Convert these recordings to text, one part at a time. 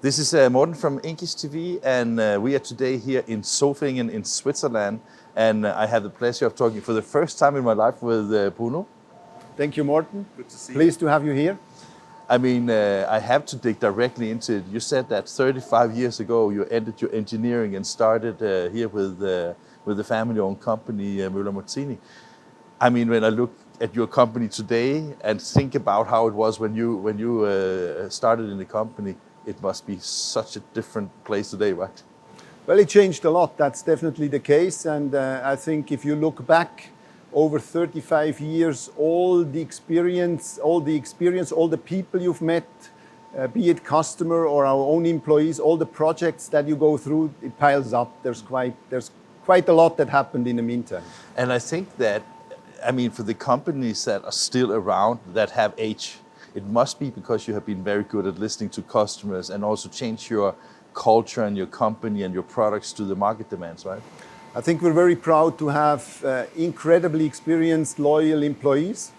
This is Morten from INKISH TV, and we are today here in Zofingen in Switzerland, and I have the pleasure of talking for the first time in my life with Bruno. Thank you, Morten. Good to see Pleased to have you here. I mean, I have to dig directly into it. You said that 35 years ago you ended your engineering and started here with the family-owned company Müller Martini. I mean, when I look at your company today and think about how it was when you started in the company, it must be such a different place today, right? Well, it changed a lot. That's definitely the case. And I think if you look back over 35 years, all the experience, all the people you've met, be it customer or our own employees, all the projects that you go through, it piles up. There's quite a lot that happened in the meantime. And I think that, I mean, for the companies that are still around, that have age, it must be because you have been very good at listening to customers and also change your culture and your company and your products to the market demands, right? I think we're very proud to have incredibly experienced, loyal employees.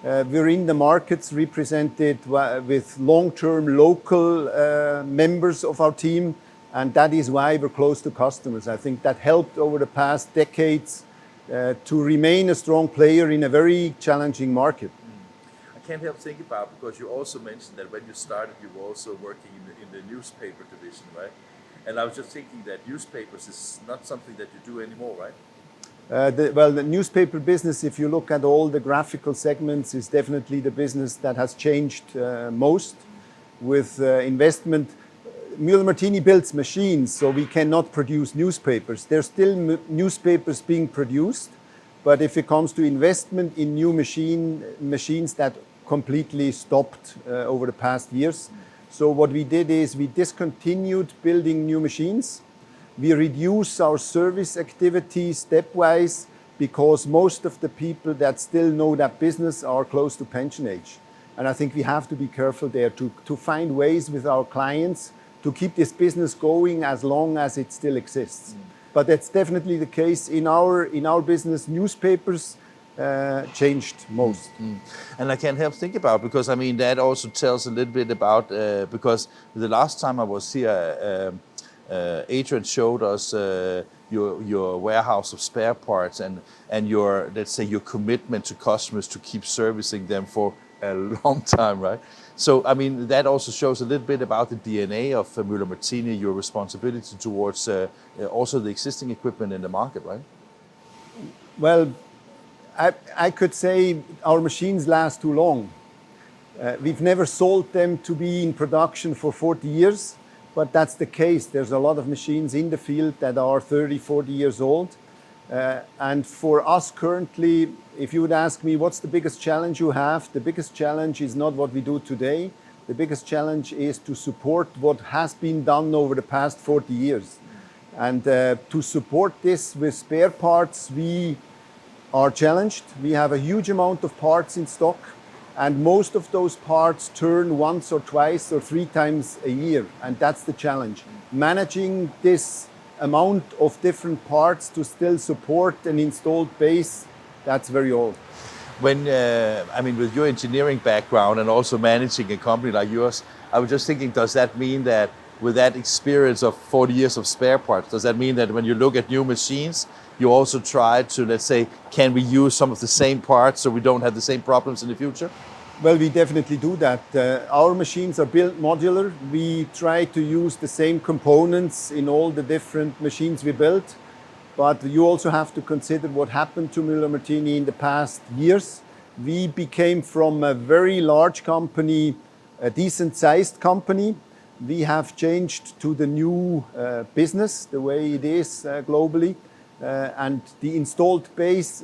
We're in the markets represented with long-term local members of our team, and that is why we're close to customers. I think that helped over the past decades to remain a strong player in a very challenging market. I can't help thinking about, because you also mentioned that when you started, you were also working in the newspaper division, right? And I was just thinking that newspapers is not something that you do anymore, right? The newspaper business, if you look at all the graphical segments, is definitely the business that has changed most with investment. Müller Martini builds machines, so we cannot produce newspapers. There's still newspapers being produced, but if it comes to investment in new machines, that completely stopped over the past years. So what we did is we discontinued building new machines. We reduced our service activities stepwise because most of the people that still know that business are close to pension age. And I think we have to be careful there to find ways with our clients to keep this business going as long as it still exists. But that's definitely the case in our business. Newspapers changed most. And I can't help think about, because I mean that also tells a little bit about, because the last time I was here, Adrian showed us your warehouse of spare parts and your, let's say, your commitment to customers to keep servicing them for a long time, right? So I mean that also shows a little bit about the DNA of Müller Martini, your responsibility towards also the existing equipment in the market, right? Well, I could say our machines last too long. We've never sold them to be in production for 40 years, but that's the case. There's a lot of machines in the field that are 30, 40 years old. And for us currently, if you would ask me what's the biggest challenge you have, the biggest challenge is not what we do today. The biggest challenge is to support what has been done over the past 40 years. And to support this with spare parts, we are challenged. We have a huge amount of parts in stock, and most of those parts turn once or twice or 3 times a year, and that's the challenge. Managing this amount of different parts to still support an installed base, that's very old. When, I mean, with your engineering background and also managing a company like yours, I was just thinking, does that mean that with that experience of 40 years of spare parts, does that mean that when you look at new machines, you also try to, let's say, can we use some of the same parts so we don't have the same problems in the future? Well, we definitely do that. Our machines are built modular. We try to use the same components in all the different machines we build. But you also have to consider what happened to Müller Martini in the past years. We became from a very large company, a decent-sized company. We have changed to the new business, the way it is globally. And the installed base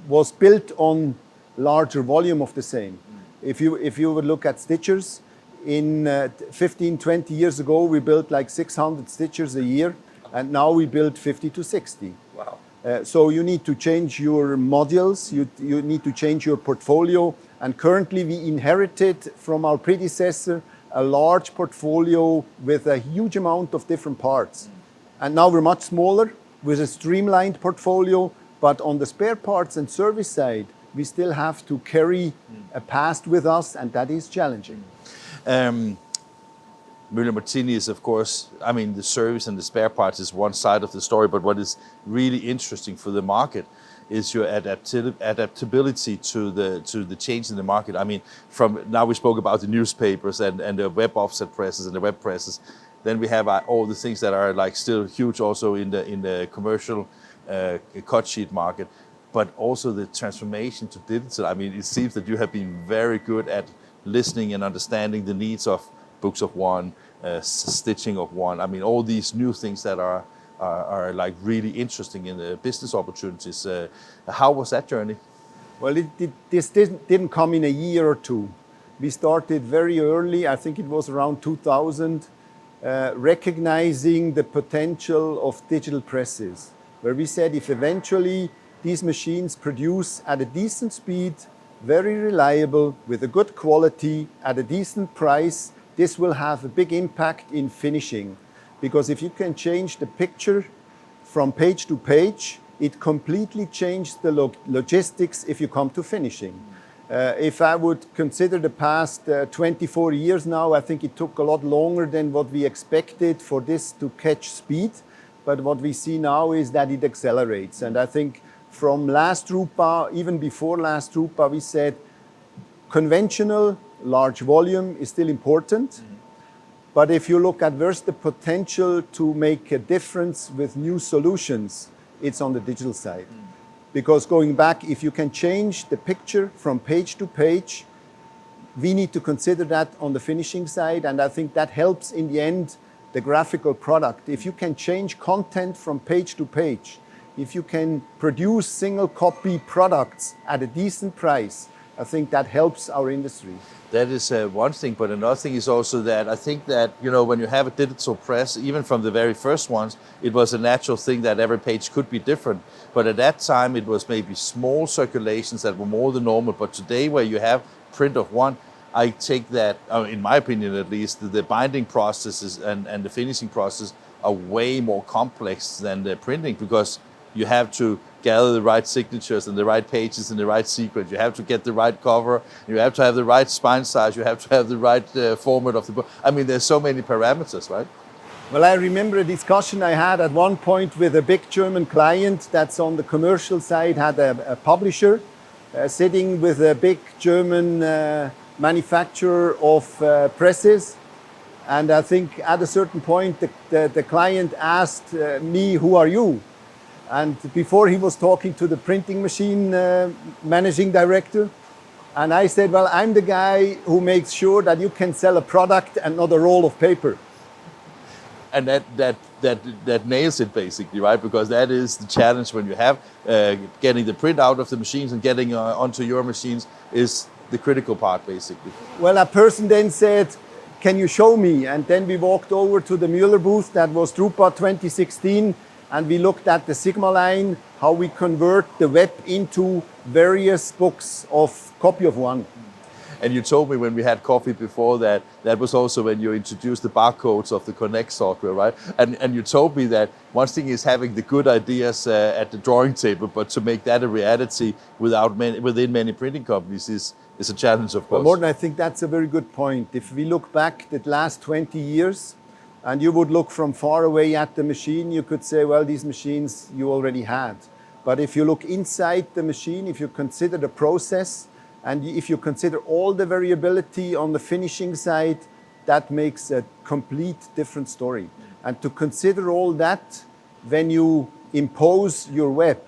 was built on larger volume of the same. If you would look at stitchers, in 15, 20 years ago, we built like 600 stitchers a year, and now we build 50 to 60. Wow. So you need to change your modules, you need to change your portfolio, and currently we inherited from our predecessor a large portfolio with a huge amount of different parts. And now we're much smaller with a streamlined portfolio, but on the spare parts and service side, we still have to carry a past with us, and that is challenging. Müller Martini is, of course, I mean, the service and the spare parts is one side of the story, but what is really interesting for the market is your adaptability to the change in the market. I mean, from now we spoke about the newspapers and the web offset presses and the web presses. Then we have all the things that are like still huge also in the commercial cut sheet market, but also the transformation to digital. I mean, it seems that you have been very good at listening and understanding the needs of books of one, stitching of one. I mean, all these new things that are like really interesting in the business opportunities. How was that journey? Well, this didn't come in a year or two. We started very early, I think it was around 2000, recognizing the potential of digital presses, where we said if eventually these machines produce at a decent speed, very reliable, with a good quality, at a decent price, this will have a big impact in finishing. Because if you can change the picture from page to page, it completely changes the logistics if you come to finishing. If I would consider the past 24 years now, I think it took a lot longer than what we expected for this to catch speed. But what we see now is that it accelerates. And I think from last Drupa, even before last Drupa, we said conventional large volume is still important. Mm-hmm. But if you look at where's the potential to make a difference with new solutions, it's on the digital side. Mm. Because going back, if you can change the picture from page to page, we need to consider that on the finishing side. And I think that helps in the end the graphical product. If you can change content from page to page, if you can produce single copy products at a decent price, I think that helps our industry. That is one thing, but another thing is also that I think that, you know, when you have a digital press, even from the very first ones, it was a natural thing that every page could be different. But at that time, it was maybe small circulations that were more than normal. But today, where you have print of one, I take that, in my opinion at least, the binding processes and the finishing process are way more complex than the printing, because you have to gather the right signatures and the right pages in the right sequence. You have to get the right cover. You have to have the right spine size. You have to have the right format of the book. I mean, there's so many parameters, right? Well, I remember a discussion I had at one point with a big German client that's on the commercial side, had a publisher sitting with a big German manufacturer of presses. And I think at a certain point, the client asked me, "Who are you?" And before he was talking to the printing machine managing director. And I said, well, I'm the guy who makes sure that you can sell a product and not a roll of paper. And that nails it basically, right? Because that is the challenge when you have getting the print out of the machines and getting onto your machines is the critical part basically. Well, a person then said, can you show me? And then we walked over to the Müller booth, that was Drupa 2016. And we looked at the Sigma line, how we convert the web into various books of copy of one. And you told me when we had coffee before that was also when you introduced the barcodes of the Connect software, right? And you told me that one thing is having the good ideas at the drawing table, but to make that a reality within many printing companies is a challenge, of course. Well, Morten, I think that's a very good point. If we look back the last 20 years, and you would look from far away at the machine, you could say, well, these machines you already had. But if you look inside the machine, if you consider the process, and if you consider all the variability on the finishing side, that makes a complete different story. And to consider all that when you impose your web,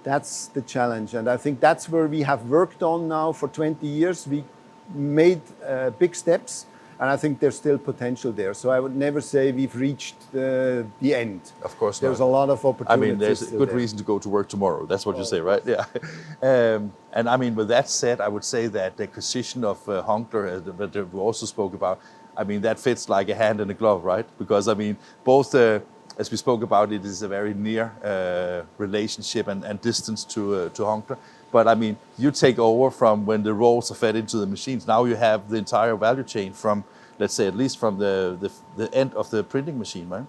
that's the challenge. And I think that's where we have worked on now for 20 years. We made big steps. And I think there's still potential there. So I would never say we've reached the end. Of course not. There's a lot of opportunities. I mean, there's a good reason to go to work tomorrow. That's what you say, right? Yeah. And I mean, with that said, I would say that the acquisition of Hunkeler, that we also spoke about, I mean, that fits like a hand in a glove, right? Because, I mean, both, as we spoke about, it is a very near relationship and distance to Hunkeler. But I mean, you take over from when the rolls are fed into the machines. Now you have the entire value chain from, let's say, at least from the end of the printing machine, right?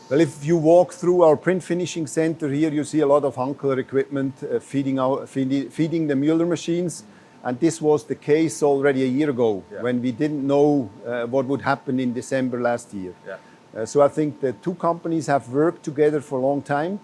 Well, if you walk through our print finishing center here, you see a lot of Hunkeler equipment feeding the Müller machines. And this was the case already a year ago, Yeah. when we didn't know what would happen in December last year. Yeah. So I think the two companies have worked together for a long time.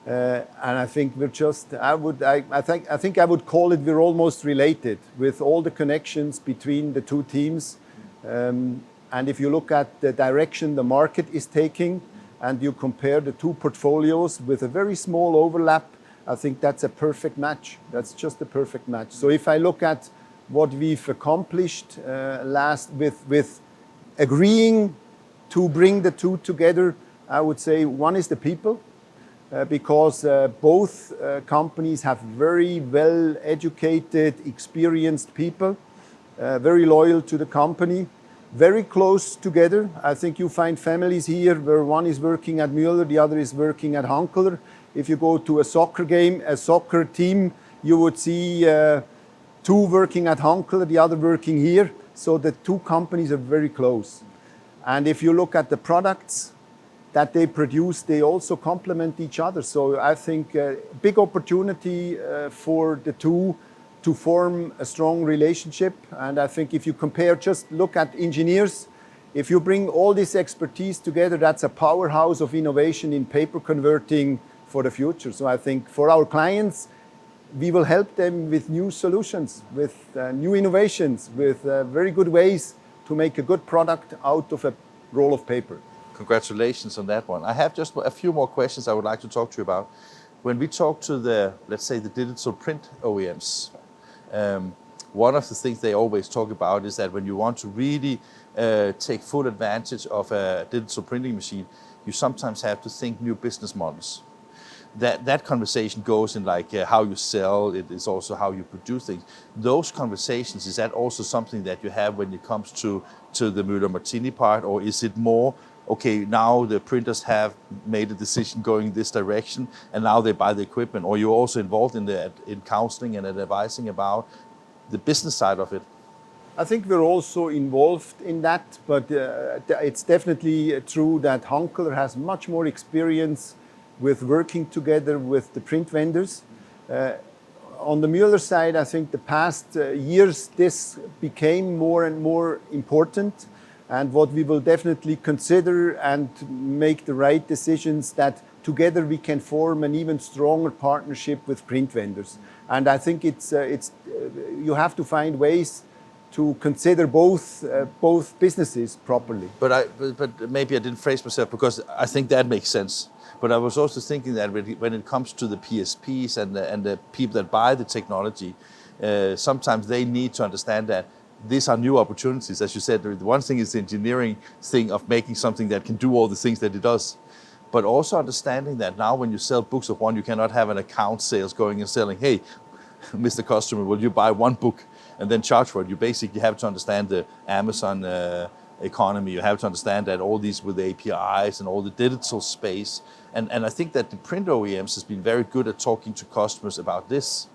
And I think we're just, I think I would call it we're almost related with all the connections between the two teams. And if you look at the direction the market is taking and you compare the two portfolios with a very small overlap, I think that's a perfect match. That's just a perfect match. So if I look at what we've accomplished with agreeing to bring the two together, I would say one is the people. Because both companies have very well educated, experienced people, very loyal to the company, very close together. I think you find families here where one is working at Müller, the other is working at Hunkeler. If you go to a soccer game, a soccer team, you would see two working at Hunkeler, the other working here. So the two companies are very close. And if you look at the products that they produce, they also complement each other. So I think a big opportunity for the two to form a strong relationship. And I think if you compare, just look at engineers, if you bring all this expertise together, that's a powerhouse of innovation in paper converting for the future. So I think for our clients, we will help them with new solutions, with new innovations, with very good ways to make a good product out of a roll of paper. Congratulations on that one. I have just a few more questions I would like to talk to you about. When we talk to the, let's say, the digital print OEMs, one of the things they always talk about is that when you want to really take full advantage of a digital printing machine, you sometimes have to think new business models. That conversation goes in like how you sell, it is also how you produce things. Those conversations, is that also something that you have when it comes to the Müller Martini part, or is it more, okay, now the printers have made a decision going this direction and now they buy the equipment, or you're also involved in counseling and advising about the business side of it? I think we're also involved in that, but it's definitely true that Hunkeler has much more experience with working together with the print vendors. On the Müller side, I think the past years this became more and more important. And what we will definitely consider and make the right decisions, that together we can form an even stronger partnership with print vendors. And I think you have to find ways to consider both businesses properly. But maybe I didn't phrase myself, because I think that makes sense. But I was also thinking that when it comes to the PSPs and the people that buy the technology, sometimes they need to understand that these are new opportunities. As you said, the one thing is the engineering thing of making something that can do all the things that it does. But also understanding that now when you sell books of one, you cannot have an account sales going and selling, hey, Mr. Customer, will you buy one book and then charge for it? You basically have to understand the Amazon economy. You have to understand that all these with the APIs and all the digital space. And I think that the print OEMs has been very good at talking to customers about this.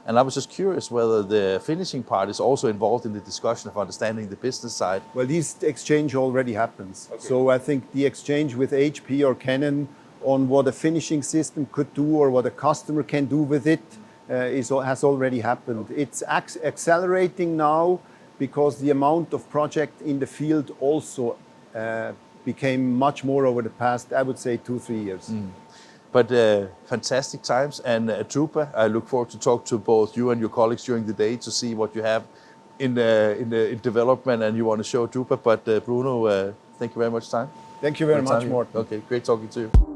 And I was just curious whether the finishing part is also involved in the discussion of understanding the business side. Well, this exchange already happens. Okay. So I think the exchange with HP or Canon on what a finishing system could do or what a customer can do with it has already happened. Okay. It's accelerating now because the amount of project in the field also became much more over the past, I would say, 2-3 years. Mm. But fantastic times, and Drupa, I look forward to talk to both you and your colleagues during the day to see what you have in development and you want to show Drupa. But Bruno, thank you very much, time. Thank you very much, Morten. Okay, great talking to you.